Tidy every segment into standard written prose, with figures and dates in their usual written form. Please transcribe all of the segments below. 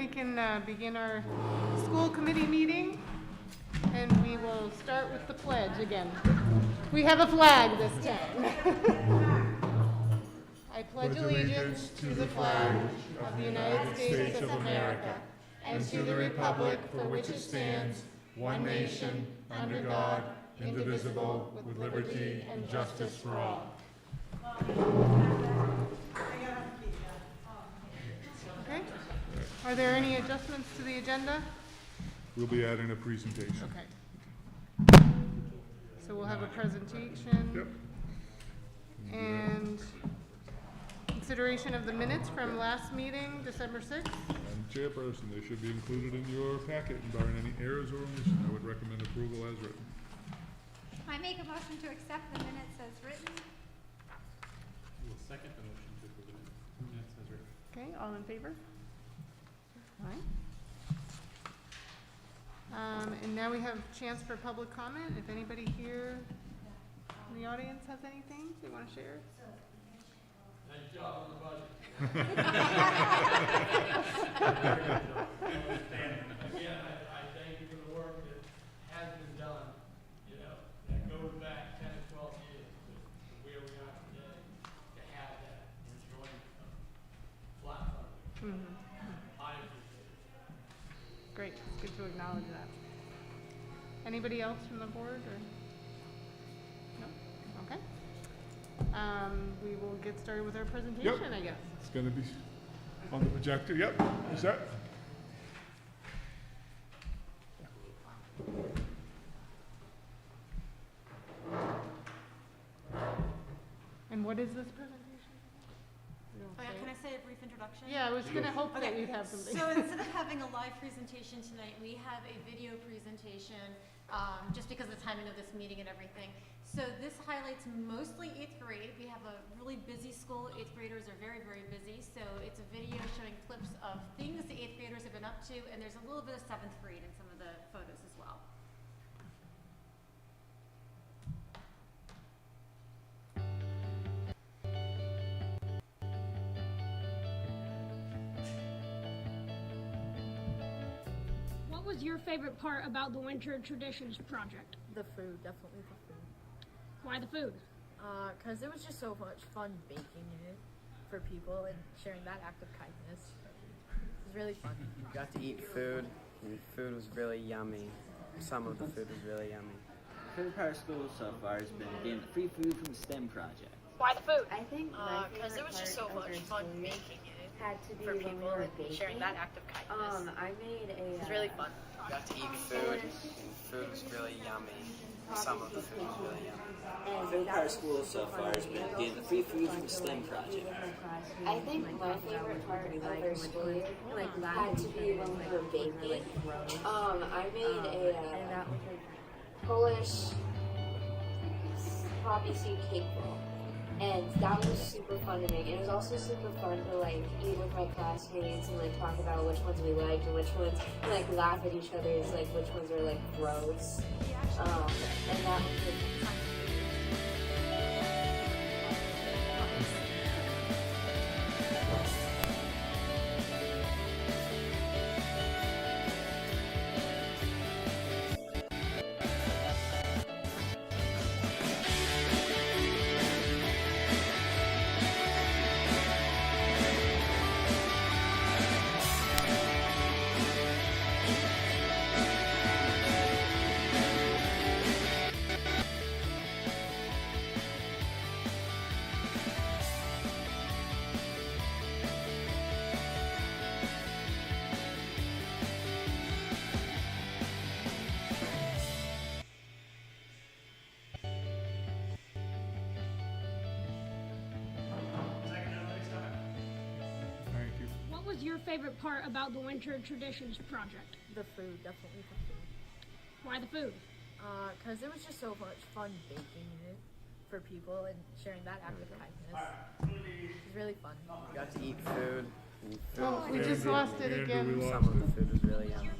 can begin our school committee meeting, and we will start with the pledge again. We have a flag this time. I pledge allegiance to the flag of the United States of America and to the republic for which it stands, one nation, under God, indivisible, with liberty and justice for all. Okay. Are there any adjustments to the agenda? We'll be adding a presentation. Okay. So we'll have a presentation. Yep. And consideration of the minutes from last meeting, December 6th. And Chairperson, they should be included in your packet, and barring any errors or omissions, I would recommend approval as written. I make a motion to accept the minutes as written. We'll second the motion to approve the minutes as written. Okay, all in favor? All right. And now we have a chance for public comment. If anybody here in the audience has anything they want to share. Nice job on the budget. Again, I thank you for the work that has been done, that goes back 10 to 12 years to where we are today, to have that enjoying flat funding. I appreciate it. Great, it's good to acknowledge that. Anybody else from the board or? No? Okay. We will get started with our presentation, I guess. It's gonna be on the projector, yep, is that? And what is this presentation? You don't Oh, yeah, say can it? I say a brief introduction? Yeah, I was gonna hope that Okay, we'd have something. So instead of having a live presentation tonight, we have a video presentation, just because of the timing of this meeting and everything. So this highlights mostly 8th grade. We have a really busy school. 8th graders are very, very busy. So it's a video showing clips of things the 8th graders have been up to, and there's a little bit of 7th grade in some of the photos as well. What was your favorite part about the Winter Traditions project? The food, definitely the food. Why the food? Because it was just so much fun baking it for people and sharing that act of kindness. It was really fun. Got to eat food, and food was really yummy. Some of the food was really yummy. Favorite part of school so far has been getting the free food from the STEM project. Why the food? I think because it was just so much fun baking it had to be for people and sharing that act of kindness. I made a. It was really fun. Got to eat food, and food was really yummy. Some of the food was really yummy. Favorite part of school so far has been getting the free food from the STEM project. I think my favorite part of our school year had to be when we were baking. I made a Polish poppy seed cake roll. And that was super fun to make. It was also super fun to eat with my classmates and talk about which ones we liked and which ones laugh at each other's which ones are gross. And that was really fun. Thank you. What was your favorite part about the Winter Traditions project? The food, definitely the food. Why the food? Because it was just so much fun baking it for people and sharing that act of kindness. It was really fun. Got to eat food, and food Oh, was we really just lost it Andrew, again. we lost Some of the food was really yummy.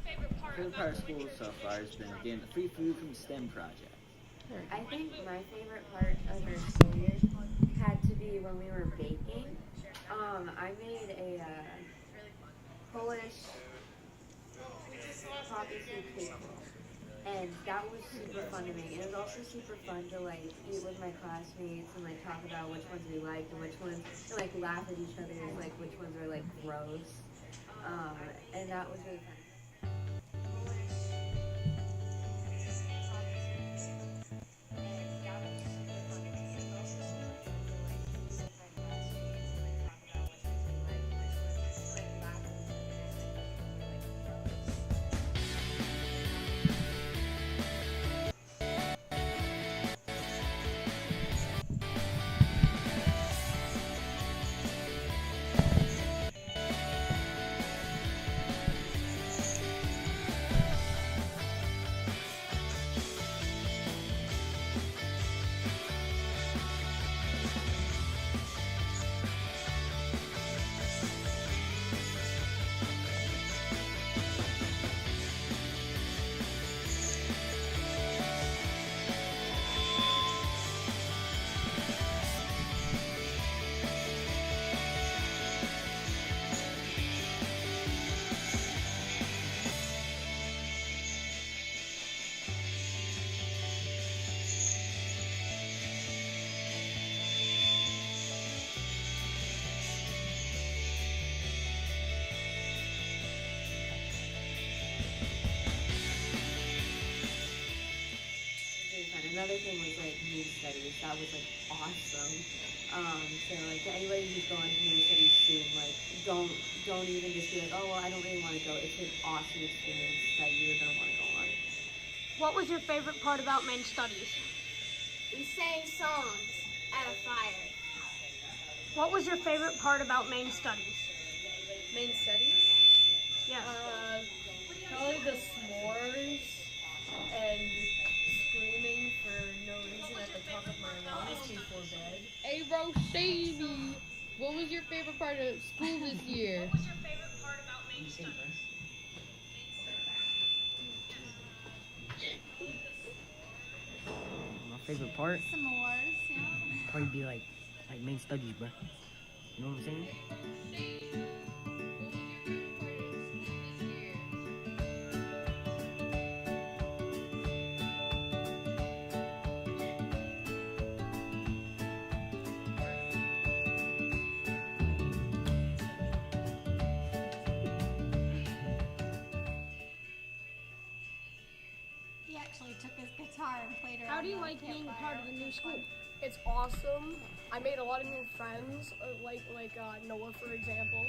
Favorite part of school so far has been getting the free food from the STEM project. I think my favorite part of our school year had to be when we were baking. I made a Polish Poppy seed cake roll. And that was super fun to make. And it was also super fun to like eat with my classmates and like talk about which ones we liked and which ones, and like laugh at each other and like which ones were like gross. And that was really fun. Another thing was like moon studies. That was like awesome. So like to anybody who's going to moon studies soon, like don't even just be like, oh well, I don't really want to go. It's an awesome experience that you're gonna want to go on. What was your favorite part about main studies? We sang songs at a fire. What was your favorite part about main studies? Main studies? Yes. Probably the s'mores and screaming for no reason at the top of my lungs before bed. Hey, Roshini, what was your favorite part of school this year? What was your favorite part about main studies? My favorite part S'mores, yeah. probably be like main studies, bro. You know what I'm saying? He actually took his guitar and played around. How do you the like being campfire, part of the which new was school? fun. It's awesome. I made a lot of new friends, like Noah, for example.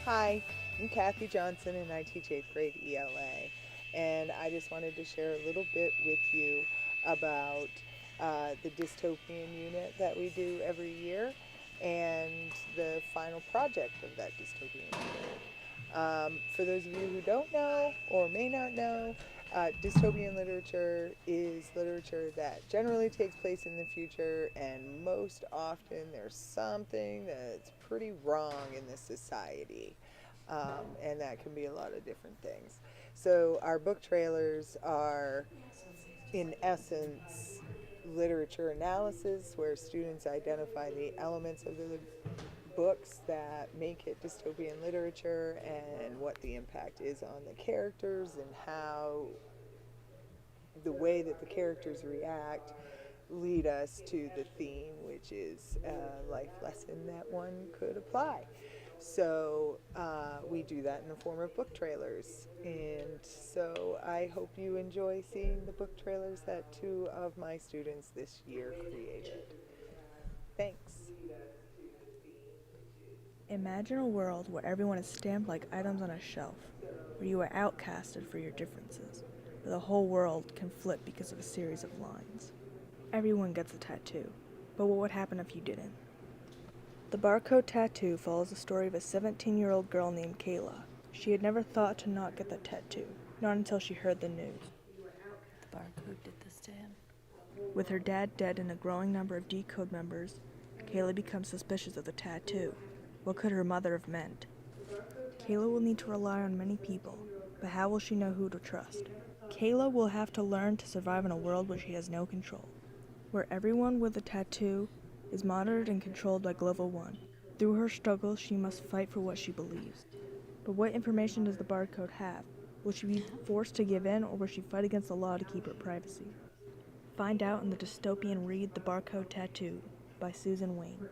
Hi, I'm Kathy Johnson and I teach 8th grade ELA, and I just wanted to share a little bit with you about the dystopian unit that we do every year and the final project of that dystopian unit. For those of you who don't know or may not know, dystopian literature is literature that generally takes place in the future, and most often there's something that's pretty wrong in this society, and that can be a lot of different things. So our book trailers are, in essence, literature analysis, where students identify the elements of the books that make it dystopian literature and what the impact is on the characters and how the way that the characters react lead us to the theme, which is a life lesson that one could apply. So we do that in the form of book trailers, and so I hope you enjoy seeing the book trailers that 2 of my students this year created. Thanks. Imagine a world where everyone is stamped like items on a shelf, where you are outcasted for your differences, where the whole world can flip because of a series of lines. Everyone gets a tattoo, but what would happen if you didn't? The barcode tattoo follows the story of a 17-year-old girl named Kayla. She had never thought to not get the tattoo, not until she heard the news. Barcode did this to him. With her dad dead and a growing number of Decode members, Kayla becomes suspicious of the tattoo. What could her mother have meant? Kayla will need to rely on many people, but how will she know who to trust? Kayla will have to learn to survive in a world where she has no control, where everyone with a tattoo is monitored and controlled by Global One. Through her struggles, she must fight for what she believes. But what information does the barcode have? Will she be forced to give in, or will she fight against the law to keep her privacy? Find out in the dystopian read The Barcode Tattoo by Susan Wayne.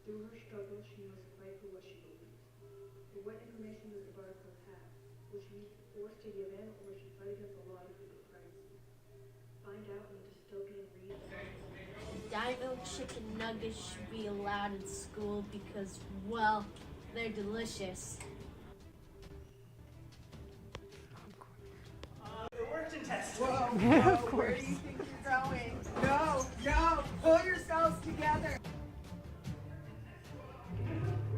Through her struggles, she must fight for what she believes. But what information does the barcode have? Will she be forced to give in, or will she fight against the law to keep her privacy? Find out in the dystopian read. Dino chicken nuggets should be allowed in school because, well, they're delicious. It worked in test. Whoa, where do you think you're going? No, pull yourselves together.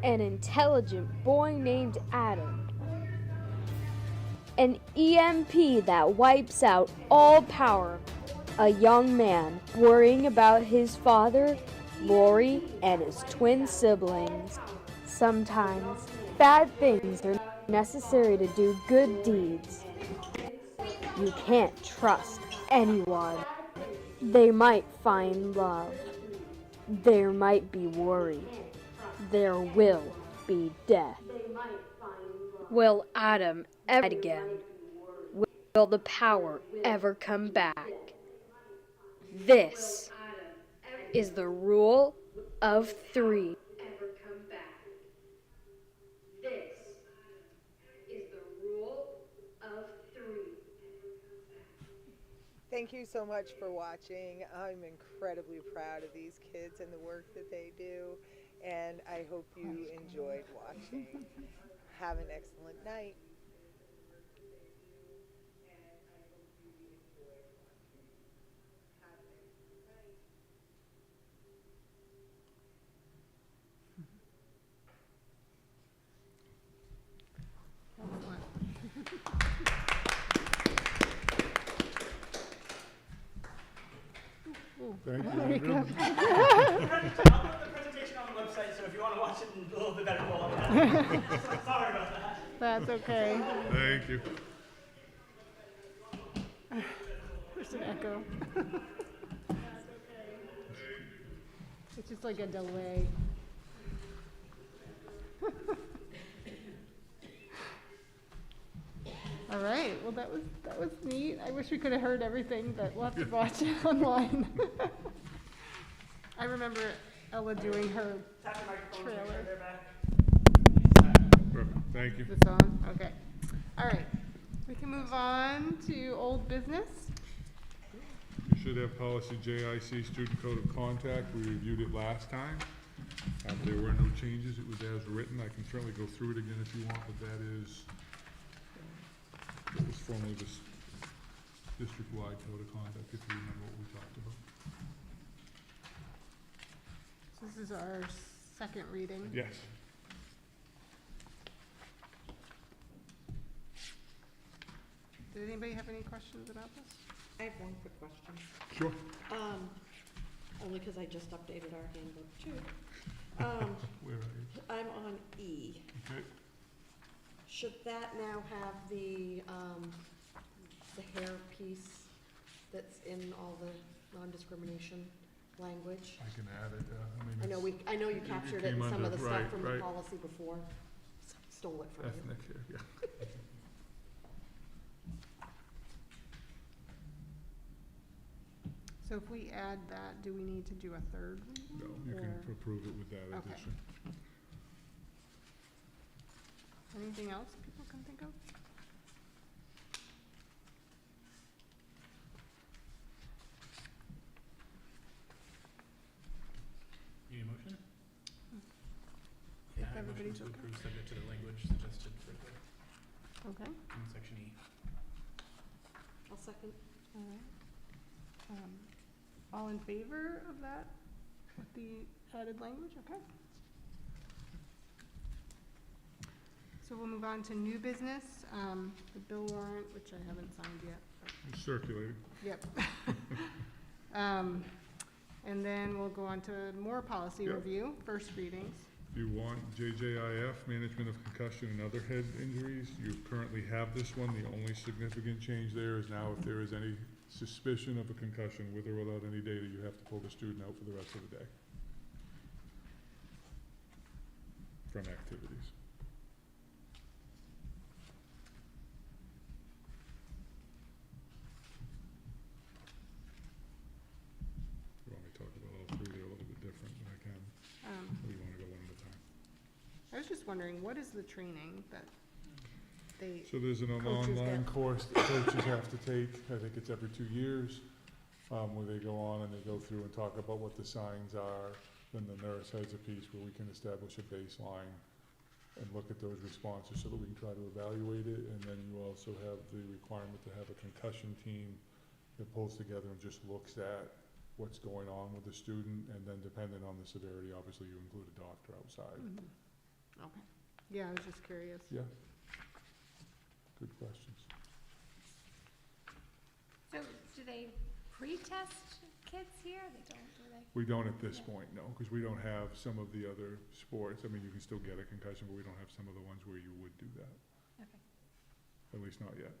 An intelligent boy named Adam. An EMP that wipes out all power. A young man worrying about his father, Lori, and his twin siblings. Sometimes, bad things are necessary to do good deeds. You can't trust anyone. They might find love. There might be worry. There will be death. Will Adam ever fight again? Will the power ever come back? This is the rule of 3. Thank you so much for watching. I'm incredibly proud of these kids and the work that they do, and I hope you enjoyed watching. Have an excellent night. Thank you. There you go. I'll put the presentation on the website, so if you want to watch it in a little bit better quality. Sorry about that. That's okay. Thank you. There's an echo. It's just like a delay. All right. Well, that was neat. I wish we could have heard everything, but we'll have to watch it online. I remember Ella doing her trailer. Perfect. Thank you. Is this on? Okay. All right. We can move on to old business. You should have policy JIC, student code of contact. We reviewed it last time. There were no changes. It was as written. I can certainly go through it again if you want, but that is, it was formerly this district-wide code of conduct, if you remember what we talked about. So this is our second reading. Yes. Did anybody have any questions about this? I have one quick question. Sure. Only because I just updated our handbook too. Where are you? I'm on E. Okay. Should that now have the hair piece that's in all the non-discrimination language? I can add it. I know you captured it in some of the stuff from the policy before. Stole it from you. Ethnic here, yeah. So if we add that, do we need to do a third reading? No, you can approve it with that Okay. addition. Anything else people can think of? Need a motion? If Yeah, everybody's motion to okay. approve subject to the language suggested for the, Okay. in section E. I'll second. All right. All in favor of that, with the added language? Okay. So we'll move on to new business, the bill warrant, which I haven't signed yet. It's circulating. Yep. And then we'll go on to more policy Yep. review, first readings. If you want JJIF, management of concussion and other head injuries, you currently have this one. The only significant change there is now if there is any suspicion of a concussion, with or without any data, you have to pull the student out for the rest of the day from activities. You want me to talk about all three? They're a little bit different, but I can. Or you want to go one at a time? I was just wondering, what is the training that they? So there's an coaches online get? course that coaches have to take, I think it's every 2 years, where they go on and they go through and talk about what the signs are. Then the nurse has a piece where we can establish a baseline and look at those responses so that we can try to evaluate it. And then you also have the requirement to have a concussion team that pulls together and just looks at what's going on with the student. And then depending on the severity, obviously you include a doctor outside. Okay. Yeah, I was just curious. Yeah. Good questions. So do they pre-test kids here? They don't, do they? We don't at this point, no, because we don't have some of the other sports. I mean, you can still get a concussion, but we don't have some of the ones where you would do that. Okay. At least not yet.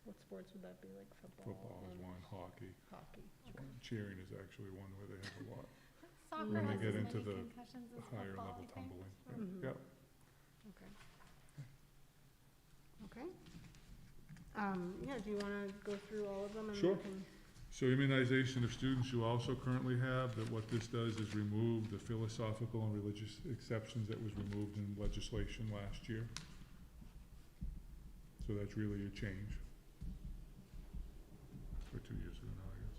What sports would that be, like football? Football is one, hockey. Hockey. is one. Cheering is actually one where they have a lot. Soccer When they has get as into many the concussions as higher football, level I think. tumbling. Mhm. Yep. Okay. Okay. Yeah, do you wanna go through all of them and we Sure. can? So immunization of students you also currently have, that what this does is remove the philosophical and religious exceptions that was removed in legislation last year. So that's really a change. Or 2 years ago now, I guess.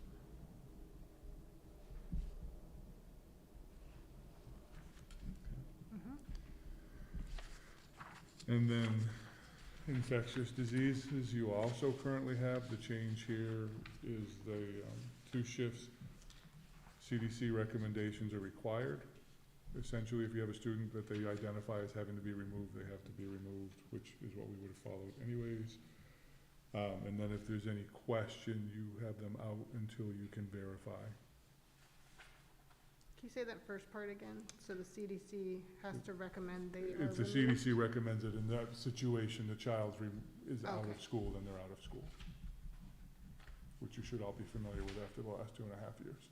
And then infectious diseases, you also currently have. The change here is the 2 shifts. CDC recommendations are required. Essentially, if you have a student that they identify as having to be removed, they have to be removed, which is what we would have followed anyways. And then if there's any question, you have them out until you can verify. Can you say that first part again? So the CDC has to recommend they are If the removed? CDC recommends it in that situation, the child is out Okay. of school, then they're out of school. Which you should all be familiar with after the last 2.5 years.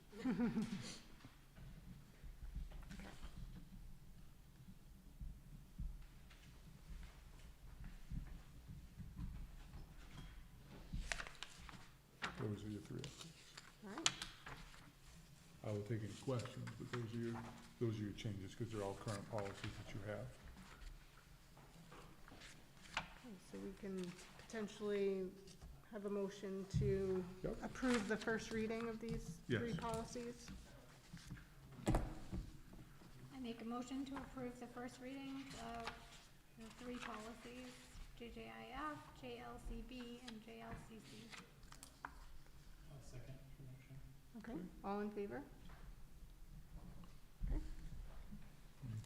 Those are your 3 updates. Alright, I will take any questions, but those are your changes, because they're all current policies that you have. okay, so we can potentially have a motion to Yep. approve the first reading of these Yes. 3 policies. I make a motion to approve the first reading of the 3 policies, JJIF, JLCB, and JLCC. I'll second the motion. Okay, all in favor? Thank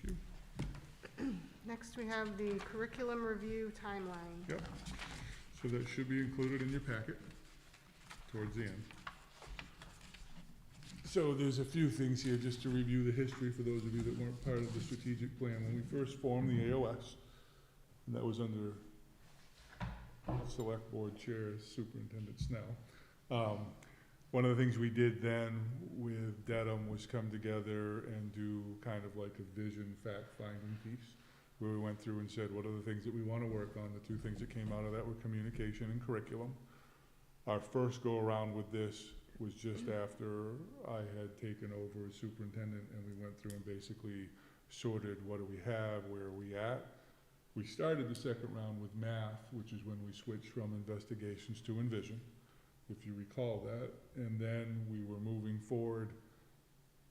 you. Next, we have the curriculum review timeline. Yep. So that should be included in your packet towards the end. So there's a few things here just to review the history for those of you that weren't part of the strategic plan. When we first formed the AOS, and that was under Select Board Chair Superintendent Snell, one of the things we did then with Dedham was come together and do kind of like a vision fact-finding piece, where we went through and said, what are the things that we want to work on? The 2 things that came out of that were communication and curriculum. Our first go-around with this was just after I had taken over as superintendent, and we went through and basically sorted what do we have, where are we at. We started the second round with math, which is when we switched from investigations to Envision, if you recall that. And then we were moving forward,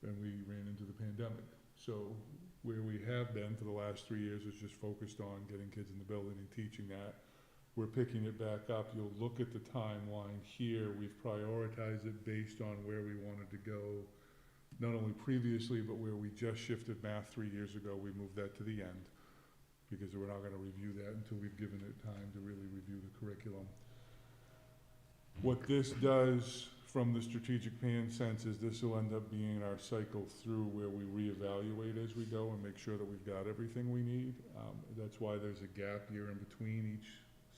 and we ran into the pandemic. So where we have been for the last 3 years is just focused on getting kids in the building and teaching that. We're picking it back up. You'll look at the timeline here. We've prioritized it based on where we wanted to go, not only previously, but where we just shifted math 3 years ago. We moved that to the end. because we're not gonna review that until we've given it time to really review the curriculum. What this does from the strategic plan sense is this will end up being our cycle through where we reevaluate as we go and make sure that we've got everything we need. That's why there's a gap year in between each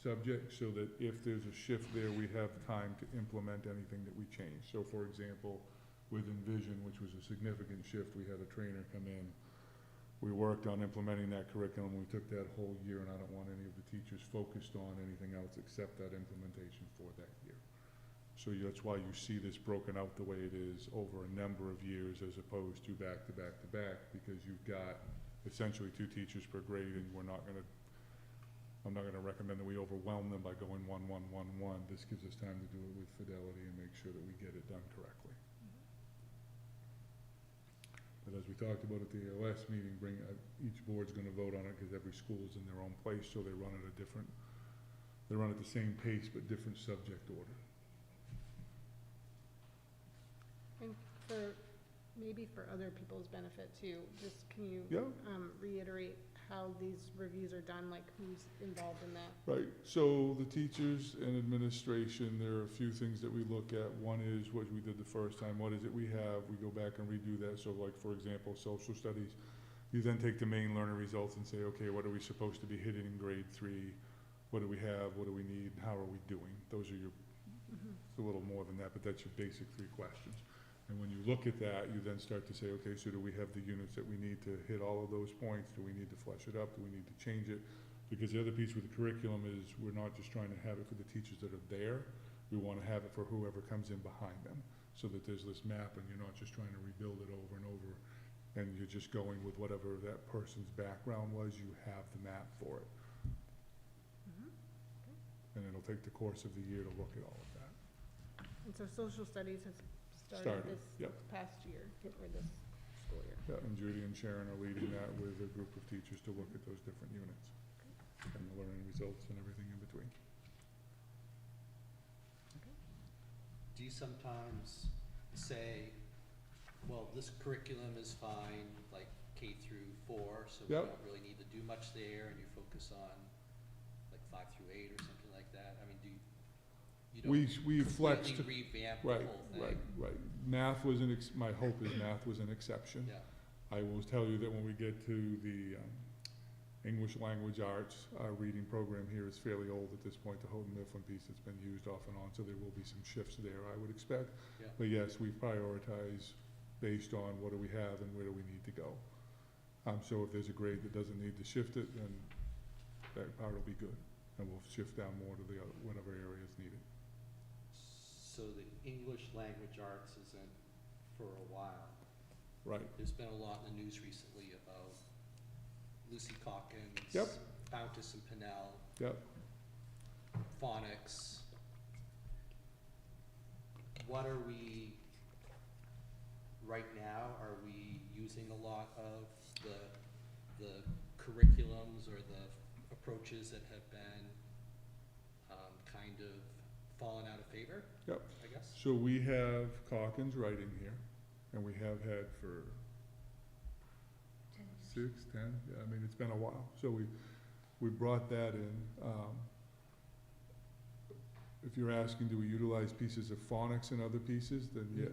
subject, so that if there's a shift there, we have time to implement anything that we change. So for example, with Envision, which was a significant shift, we had a trainer come in. We worked on implementing that curriculum. We took that whole year, and I don't want any of the teachers focused on anything else except that implementation for that year. So that's why you see this broken out the way it is over a number of years as opposed to back to back to back, because you've got essentially 2 teachers per grade, and I'm not gonna recommend that we overwhelm them by going 1, 1, 1, 1. This gives us time to do it with fidelity and make sure that we get it done correctly. But as we talked about at the AOS meeting, each board's gonna vote on it, because every school's in their own place, so they run at the same pace but different subject order. And maybe for other people's benefit too, just can you Yeah. Reiterate how these reviews are done, like who's involved in that? Right, so the teachers and administration, there are a few things that we look at. One is what we did the first time, what is it we have, we go back and redo that. So like, for example, social studies, you then take the main learner results and say, okay, what are we supposed to be hitting in grade 3? What do we have, what do we need, how are we doing? Those are your, it's a little more than that, but that's your basic 3 questions. And when you look at that, you then start to say, okay, so do we have the units that we need to hit all of those points? Do we need to flesh it up? Do we need to change it? Because the other piece with the curriculum is we're not just trying to have it for the teachers that are there. We want to have it for whoever comes in behind them, so that there's this map and you're not just trying to rebuild it over and over, and you're just going with whatever that person's background was. You have the map for it. And it'll take the course of the year to look at all of that. And so social studies has started this Yep. past year, or this school year. Yeah, and Judy and Sharon are leading that with a group of teachers to look at those different units and the learning results and everything in between. Do you sometimes say, well, this curriculum is fine, like K through 4, so we Yep. don't really need to do much there, and you focus on like 5 through 8 or something like that? I mean, you don't We flexed. completely revamp the Right, whole thing? right. Math was my hope is math was an exception. Yeah. I will tell you that when we get to the English language arts, our reading program here is fairly old at this point, the Houghton Mifflin piece that's been used off and on, so there will be some shifts there, I would expect. Yeah. But yes, we prioritize based on what do we have and where do we need to go. So if there's a grade that doesn't need to shift it, then that part will be good, and we'll shift down more to the other, whatever area is needed. So the English language arts isn't for a while. Right. There's been a lot in the news recently about Lucy Calkins, Yep. Fountas and Pinnell, Yep. phonics. What are we, right now, are we using a lot of the curriculums or the approaches that have been kind of fallen out of favor? Yep. I guess. So we have Calkins writing here, and we have had for 6, 10, yeah, I mean, it's been a while. So we brought that in. If you're asking, do we utilize pieces of phonics and other pieces, then yeah.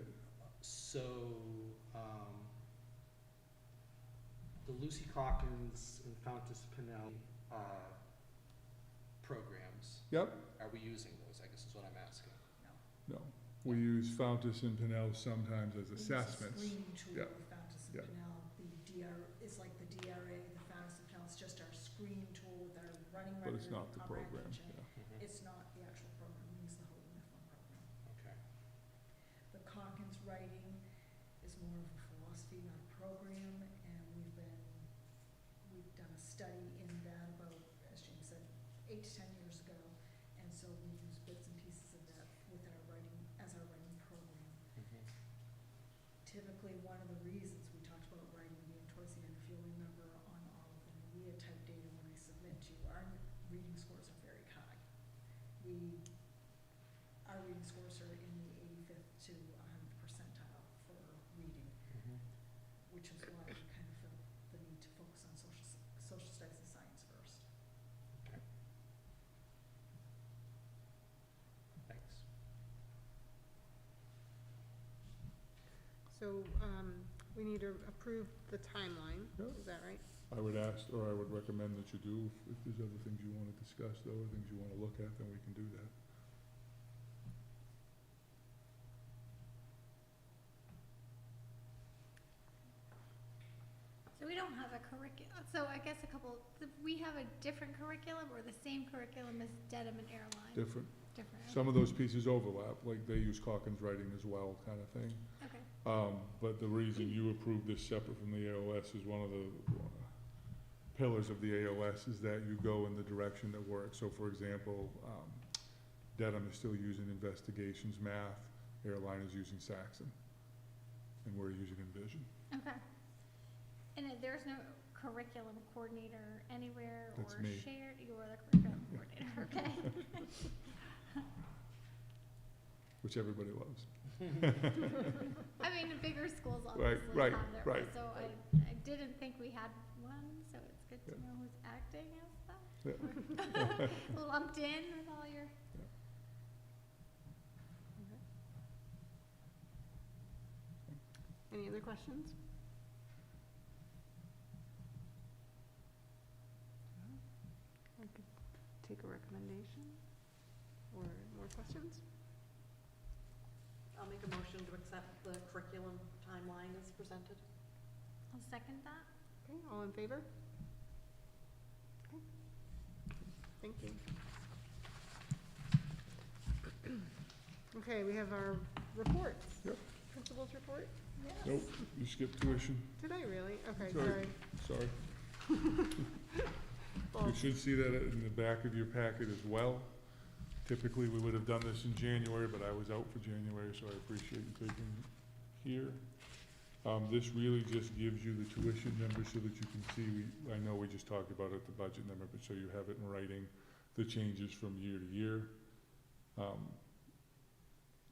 So, the Lucy Calkins and Fountas Pinnell programs. Yep. Are we using those, I guess is what I'm asking. No, we use Fountas and Pinnell sometimes as assessments. We use a screening tool Yep. with Fountas and Yep. Pinnell. The DR is like the DRA, the Fountas and Pinnell is just our screening tool with our running But record. it's not the program, comprehension. yeah. It's not the actual program, we use the Houghton Mifflin program. Okay. The Calkins writing is more of a philosophy, not a program, and we've done a study in that about, as James said, 8 to 10 years ago, and so we use bits and pieces of that with our writing, as our writing program. Typically, one of the reasons we talked about writing being towards the end, if you'll remember on all of the NAWEA type data when I submit to you, our reading scores are very high. Our reading scores are in the 85th to 100th percentile for reading, which is why we kind of felt the need to focus on social studies and science first. So, we need to approve the timeline, Yeah. is that right? I would ask, or I would recommend that you do. If there's other things you wanna discuss, though, or things you wanna look at, then we can do that. So we don't have a curriculum, so I guess we have a different curriculum or the same curriculum as Dedham and Airline? Different. Different, Some of those pieces overlap, like they use Calkins writing as well, kind of thing. okay. But the reason you approved this separate from the AOS is one of the pillars of the AOS is that you go in the direction that works. So for example, Dedham is still using investigations math, Airline is using Saxon, and we're using Envision. Okay. And there's no curriculum coordinator anywhere That's or me. shared, you are the curriculum coordinator, okay? Which everybody loves. I mean, the bigger schools Right, obviously right, have their, right. so I didn't think we had one, so it's good to know who's acting as that. Yeah. Lumped in with all your. Any other questions? I could take a recommendation, or more questions? I'll make a motion to accept the curriculum timeline as presented. I'll second that. Okay, all in favor? Okay. Thank you. Okay, we have our reports. Yep. Principal's report? Yes. Nope, you skipped tuition. Did I really? Okay, Sorry. sorry. You should see that in the back of your packet as well. Typically, we would have done this in January, but I was out for January, so I appreciate you taking it here. This really just gives you the tuition numbers so that you can see, I know we just talked about it, the budget number, but so you have it in writing, the changes from year to year.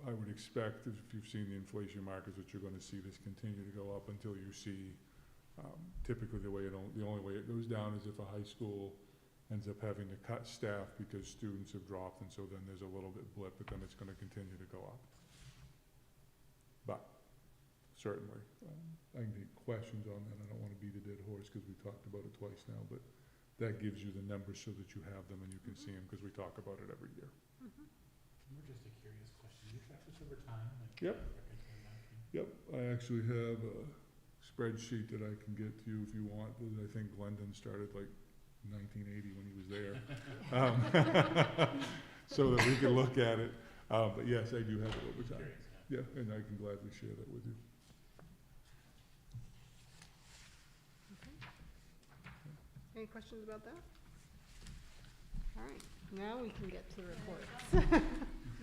I would expect, if you've seen the inflation markers, that you're gonna see this continue to go up until you see, typically the only way it goes down is if a high school ends up having to cut staff because students have dropped, and so then there's a little bit blip, but then it's gonna continue to go up. But, certainly, I can take questions on that, I don't wanna beat a dead horse, cause we talked about it twice now, but that gives you the numbers so that you have them and you can see them, cause we talk about it every year. More just a curious question, do you track this over time? Like, Yep. Yep, I actually have a spreadsheet that I can get to you if you want, that I think Glendon started like 1980 when he was there. So that we can look at it, but yes, I do have it over time. Yeah, and I can gladly share that with you. Any questions about that? All right, now we can get to the reports.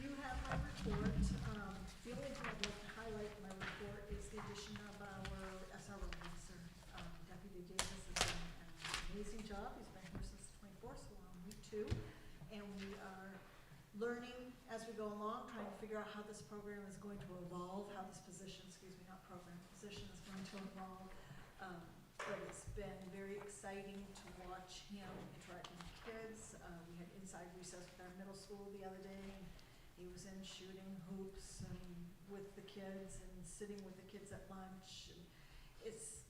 You have my report. The only thing I'd like to highlight in my report is the addition of our SRO officer. Deputy Davis has done an amazing job. He's been here since the 24th, so we're on week 2. And we are learning as we go along, trying to figure out how this program is going to evolve, how this position, not program, position is going to evolve. But it's been very exciting to watch him interacting with kids. We had inside recess with our middle school the other day, and he was in shooting hoops and with the kids and sitting with the kids at lunch. And it's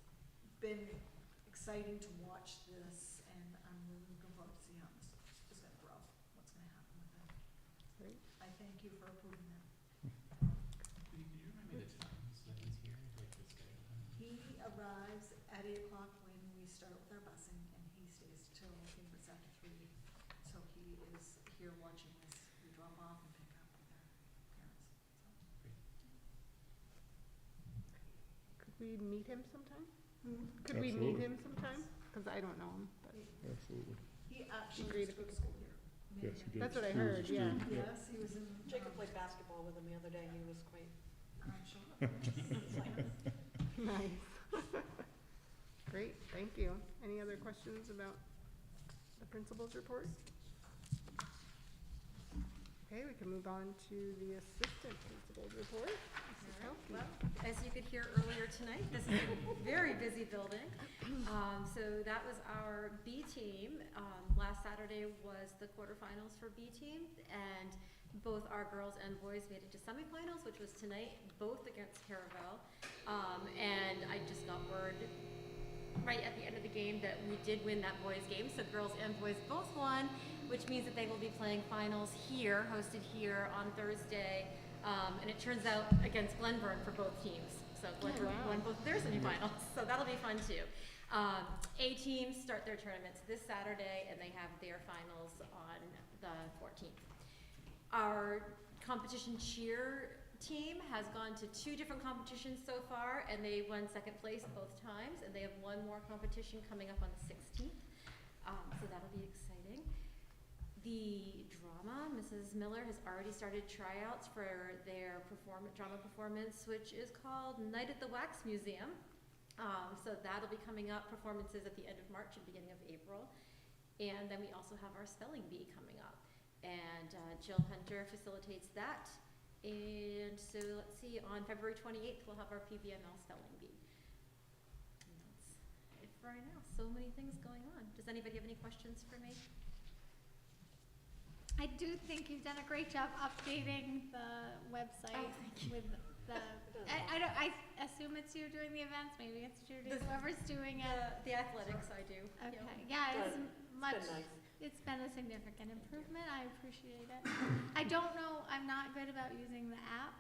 been exciting to watch this, and I'm really looking forward to see how this is going to grow, what's going to happen with it. Great. I thank you for approving that. Could you remind me the times that he's here, like the stay time? He arrives at 8 o'clock when we start with our busing, and he stays till, I think it's after 3. So he is here watching us. We drop off and pick up with our parents. Could we meet him sometime? Hmm? Could we meet Absolutely. him sometime? Cause I don't know him, but. Absolutely. He actually Great went to if school here. Yes, he did. That's what I He was a heard, yeah. student, Yes, he was in. Jacob played basketball with him the other day, he was quite. I'm sure. Nice. Great, thank you. Any other questions about the principal's report? Okay, we can move on to the assistant principal's report. Mrs. Pelkey. Well, as you could hear earlier tonight, this is a very busy building. So that was our B team. Last Saturday was the quarterfinals for B team, and both our girls and boys made it to semifinals, which was tonight, both against Caravel. And I just got word right at the end of the game that we did win that boys game, so girls and boys both won, which means that they will be playing finals here, hosted here on Thursday. And it turns out against Glenburn for both teams. So Glenburn won both their semifinals, so that'll be fun too. A teams start their tournaments this Saturday, and they have their finals on the 14th. Our competition cheer team has gone to 2 different competitions so far, and they won second place both times, and they have one more competition coming up on the 16th. So that'll be exciting. The drama, Mrs. Miller has already started tryouts for their drama performance, which is called Night at the Wax Museum. So that'll be coming up, performances at the end of March and beginning of April. And then we also have our spelling bee coming up. And Jill Hunter facilitates that. And so let's see, on February 28th, we'll have our PBML spelling bee. And that's it for right now. So many things going on. Does anybody have any questions for me? I do think you've done a great job updating the website with the. I assume it's you doing the events. Maybe it's Judy. Whoever's doing it. The athletics, I do. Okay. Yep. Yeah, it's much. been nice. It's been a significant improvement. I appreciate it. I don't know. I'm not good about using the app,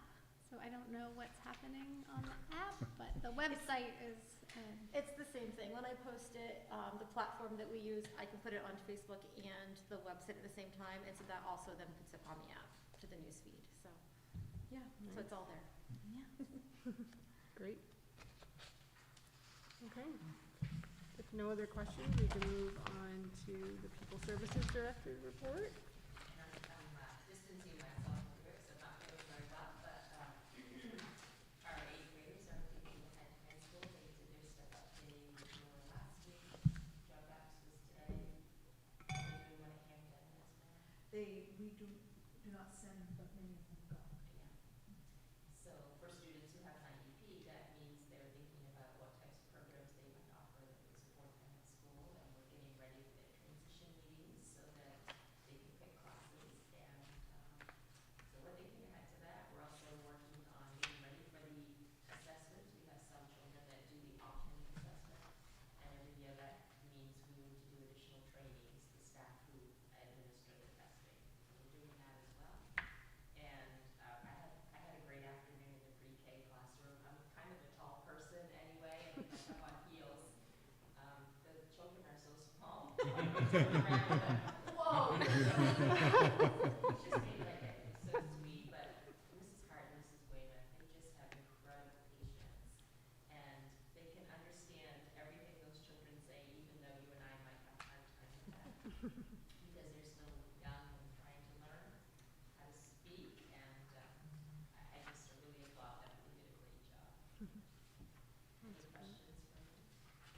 so I don't know what's happening on the app. But the website is. It's the same thing. When I post it, the platform that we use, I can put it on Facebook and the website at the same time, and so that also then puts it on the app to the newsfeed. So, yeah, so it's all there. Yeah. Great. Okay. If no other questions, we can move on to the People Services Director's report. Distancing myself from it, so not doing very well, but our 8th graders are taking at high school. They did their step up day before last week. Job apps was today. They're doing one at Hampton as well. We do not send, but many of them go. Yeah. So for students who have an IEP, that means they're thinking about what types of programs they might offer that would support them at school, and we're getting ready for their transition meetings so that they can pick classes. And so we're thinking ahead to that. We're also working on getting ready for the assessments. We have some children that do the option assessment, and every year that means we need to do additional trainings, the staff who administer the testing. So we're doing that as well. And I had a great afternoon in the pre-K classroom. I'm kind of a tall person anyway, and I'm on heels. The children are so small. Whoa! It's just made like it so sweet, but Mrs. Hart and Mrs. Wayman, they just have incredible patience, and they can understand everything those children say, even though you and I might have a hard time with that, because they're still young and trying to learn how to speak, and I just really applaud them. They did a great job. Any questions for me?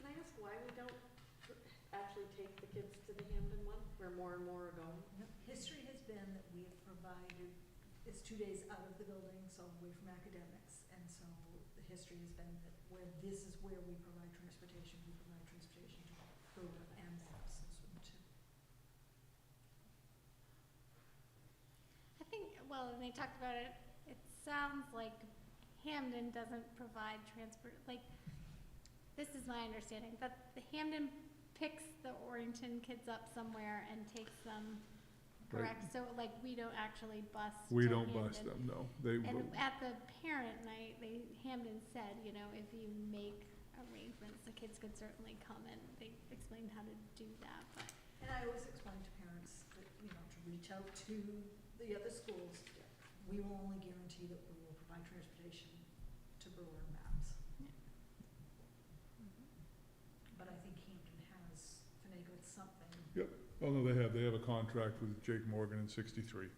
Can I ask why we don't actually take the kids to the Hamden one, where more and more are going? History has been that we have provided, it's 2 days out of the building, so away from academics, and so the history has been that where this is where we provide transportation to Brewer and Madison Swim too. I think, well, when they talked about it, it sounds like Hamden doesn't provide transport, like, this is my understanding, but the Hamden picks the Orrington kids up somewhere and takes them, correct? So like, we don't actually bus We to don't bus Hamden. them, no. They And will. at the parent night, Hamden said, you know, if you make arrangements, the kids could certainly come, and they explained how to do that, but. And I always explain to parents that, you know, to reach out to the other schools. We will only guarantee that we will provide transportation to Brewer and Mabs. But I think Hampton has finagled something. Yep. Oh, no, they have a contract with Jake Morgan in 63.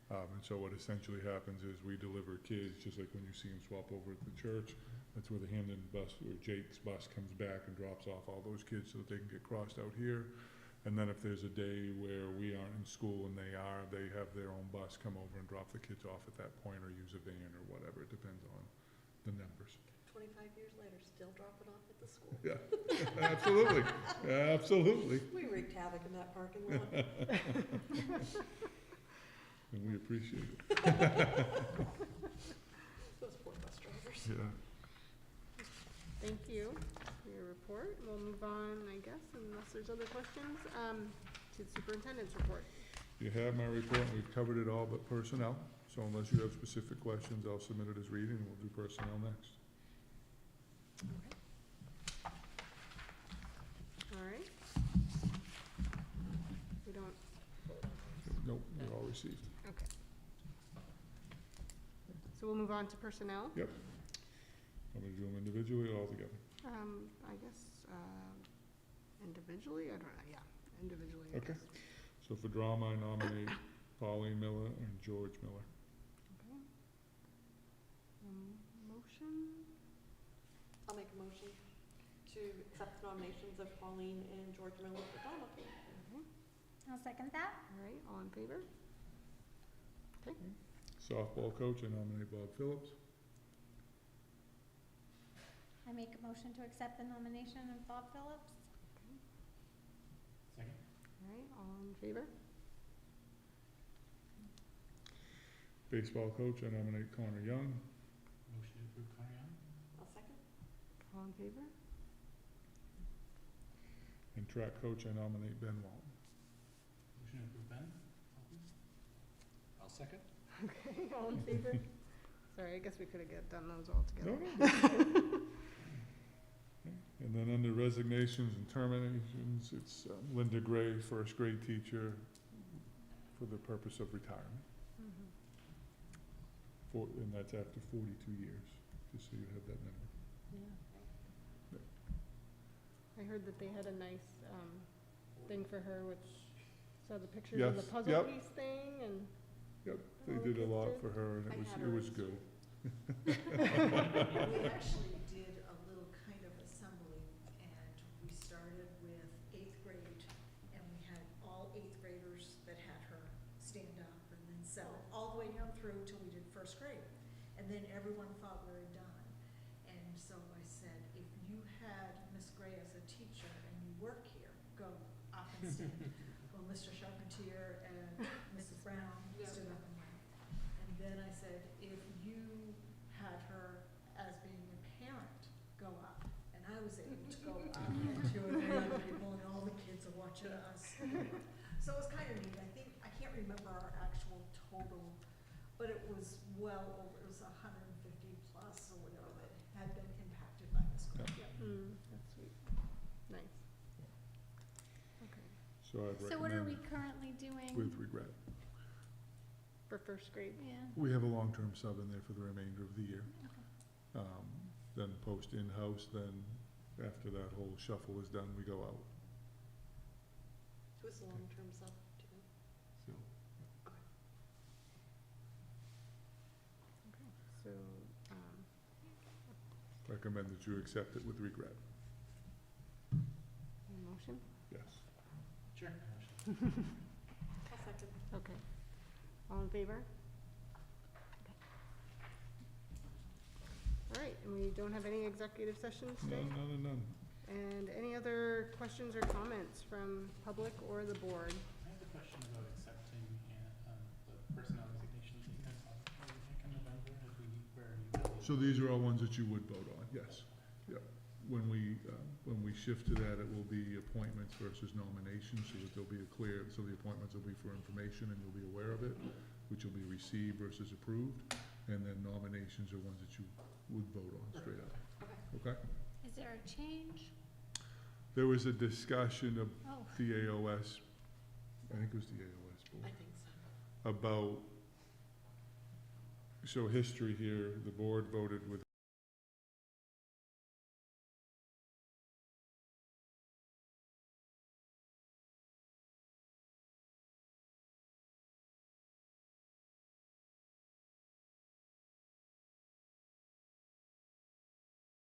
And so what essentially happens is we deliver kids, just like when you see them swap over at the church. That's where the Hamden bus, or Jake's bus, comes back and drops off all those kids so that they can get crossed out here. And then if there's a day where we aren't in school and they are, they have their own bus come over and drop the kids off at that point, or use a van or whatever. It depends on the numbers. 25 years later, still dropping off at the school. Yeah, absolutely, absolutely. We wreaked havoc in that parking lot. and we appreciate it. Those poor bus drivers. Yeah. Thank you for your report. We'll move on, I guess, unless there's other questions, to the superintendent's report. You have my report, and we've covered it all but personnel, so unless you have specific questions, I'll submit it as reading, and we'll do personnel next. All right. We don't vote on Nope, they're all received. this. Okay. So we'll move on to personnel. Yep. I'm gonna do them individually or all together? I guess, individually, I don't know, yeah, individually, I Okay. guess. So for drama, I nominate Pauline Miller and George Miller. Okay. Motion? I'll make a motion to accept the nominations of Pauline and George Miller for drama. I'll second that. All right, all in favor? Okay. Softball coach, I nominate Bob Phillips. I make a motion to accept the nomination of Bob Phillips. Second? All right, all in favor? Baseball coach, I nominate Connor Young. Motion to approve Connor Young? I'll second. All in favor? And track coach, I nominate Ben Walton. Motion to approve Ben? I'll second. Okay, all in favor? Sorry, I guess we could have done those all together. No. And then under resignations and terminations, it's Linda Gray, first grade teacher, for the purpose of retirement. And that's after 42 years, just so you have that number. Yeah. I heard that they had a nice, thing for her, which saw the pictures of the Yes, puzzle yep. piece thing and. Yep, all they the did a kids lot did. for her, and I had it her was in good. We actually did a little kind of assembly, and we started with 8th grade, and we had all 8th graders that had her stand up, and then settle all the way down through till we did 1st grade. And then everyone thought we were done. And so I said, if you had Miss Gray as a teacher and you work here, go up and stand. Well, Mr. Charpentier and Mrs. Brown stood up and went. And then I said, if you had her as being a parent, go up. And I was able to go up and 2 or 3 other people, and all the kids are watching us. So it was kind of neat. I can't remember our actual total, but it was well over, it was 150 plus or whatever that had been impacted by this. That's sweet. Nice. Okay. So I'd So what are we recommend currently doing? with regret. For first grade? Yeah. We have a long-term sub in there for the remainder of the year. Then post in-house, then after that whole shuffle is done, we go out. Who's the long-term sub? Do you know? So, Recommend that you accept it with regret. motion? Yes. Sure. I'll second. Okay. All in favor? All right, and we don't have any executive sessions today? None. And any other questions or comments from public or the board? I have a question about accepting the personnel resignations that you guys have, I think in November, as we, where you. So these are all ones that you would vote on, yes. Yep. When we shift to that, it will be appointments versus nominations, so that there'll be so the appointments will be for information and you'll be aware of it, which will be received versus approved, and then nominations are ones that you would vote on straight up. Okay? Is there a change? There was a discussion of Oh. the AOS, I think it was the AOS board. I think so. About, so history here, the board voted with